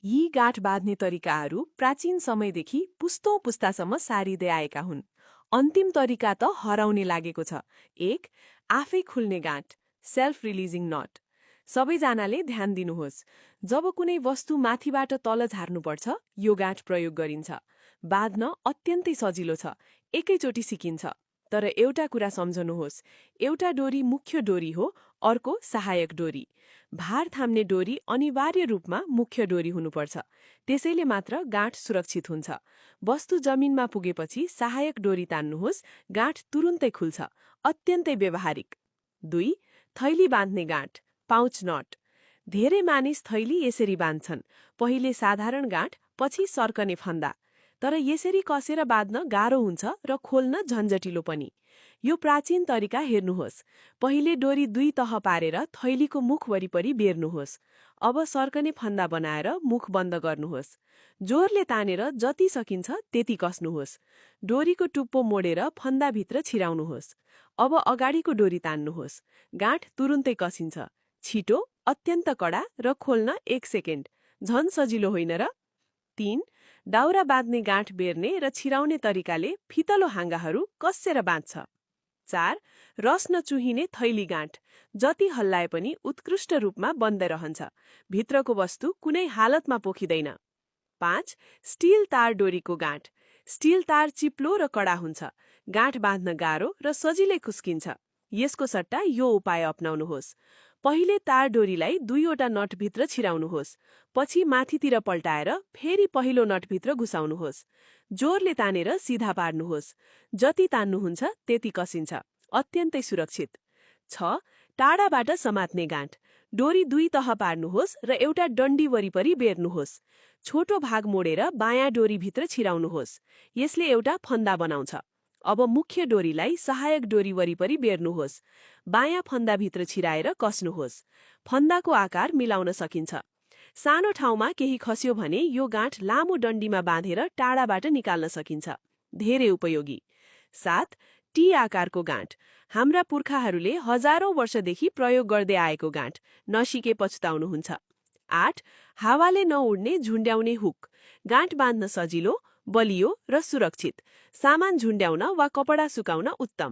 यी गाँठ बाँध्ने तरिकाहरू प्राचीन समयदेखि पुस्तौं पुस्तासम्म सारिँदै आएका हुन्। अन्तिम तरिका त हराउने लागेको छ। 1. आफै खुल्ने गाँठ, सेल्फ रिलिजिङ नट। सबैजनाले ध्यान दिनुहोस्। जब कुनै वस्तु माथिबाट तल झार्नुपर्छ, यो गाँठ प्रयोग गरिन्छ। बाँध्न अत्यन्तै सजिलो छ, एकैचोटि सिकिन्छ। तर एउटा कुरा सम्झनुहोस्, एउटा डोरी मुख्य डोरी हो, अर्को सहायक डोरी। भार थाम्ने डोरी अनिवार्य रूपमा मुख्य डोरी हुनुपर्छ। त्यसैले मात्र गाँठ सुरक्षित हुन्छ। वस्तु जमिनमा पुगेपछि सहायक डोरी तान्नुहोस्, गाँठ तुरुन्तै खुल्छ। अत्यन्तै व्यवहारिक। 2. थैली बाँध्ने गाँठ, पाउच नट। धेरै मानिस थैली यसरी बाँध्छन्, पहिले साधारण गाँठ, पछि सर्कने फन्दा। तर यसरी कसेर बाँध्न गाह्रो हुन्छ र खोल्न झन्झटिलो पनि। यो प्राचीन तरिका हेर्नुहोस्। पहिले डोरी 2 तह पारेर थैलीको मुख वरिपरि बेर्नुहोस्। अब सर्कने फन्दा बनाएर मुख बन्द गर्नुहोस्। जोरले तानेर जति सकिन्छ त्यति कसनुहोस्। डोरीको टुप्पो मोडेर फन्दाभित्र छिराउनुहोस्। अब अगाडिको डोरी तान्नुहोस्। गाँठ तुरुन्तै कसिन्छ। छिटो, अत्यन्त कडा र खोल्न 1 सेकेन्ड। झन सजिलो होइन र? 3. दाउरा बाँध्ने गाँठ बेर्ने र छिराउने तरिकाले फितलो हाँगाहरू कस्सेर बाँध्छ। 4. रस नचुहिने थैली गाँठ, जति हल्लाए पनि उत्कृष्ट रूपमा बन्द रहन्छ। भित्रको वस्तु कुनै हालतमा पोखिँदैन। 5. स्टिल तार डोरीको गाँठ। स्टिल तार चिप्लो र कडा हुन्छ। गाँठ बाँध्न गाह्रो र सजिलै खुस्किन्छ। यसको सट्टा यो उपाय अपनाउनुहोस्। पहिले तार डोरीलाई 2 वटा नटभित्र छिराउनुहोस्। पछि माथितिर पल्टाएर फेरि पहिलो नटभित्र घुसाउनुहोस्। जोरले तानेर सिधा पार्नुहोस्। जति तान्नुहुन्छ त्यति कसिन्छ। अत्यन्तै सुरक्षित। 6. टाढाबाट समात्ने गाँठ। डोरी 2 तह पार्नुहोस् र एउटा डन्डी वरिपरि बेर्नुहोस्। छोटो भाग मोडेर बायाँ डोरीभित्र छिराउनुहोस्। यसले एउटा फन्दा बनाउँछ। अब मुख्य डोरीलाई सहायक डोरी वरिपरि बेर्नुहोस्। बायाँ फन्दाभित्र छिराएर कसनुहोस्। फन्दाको आकार मिलाउन सकिन्छ। सानो ठाउँमा केही खस्यो भने यो गाँठ लामो डन्डीमा बाँधेर टाढाबाट निकाल्न सकिन्छ। धेरै उपयोगी। 7. टी आकारको गाँठ। हाम्रा पुर्खाहरूले हजारौं वर्षदेखि प्रयोग गर्दै आएको गाँठ। नसिके पछुताउनुहुन्छ। 8. हावाले नउड्ने झुन्ड्याउने हुक। गाँठ बाँध्न सजिलो, बलियो र सुरक्षित। सामान झुन्ड्याउन वा कपडा सुकाउन उत्तम।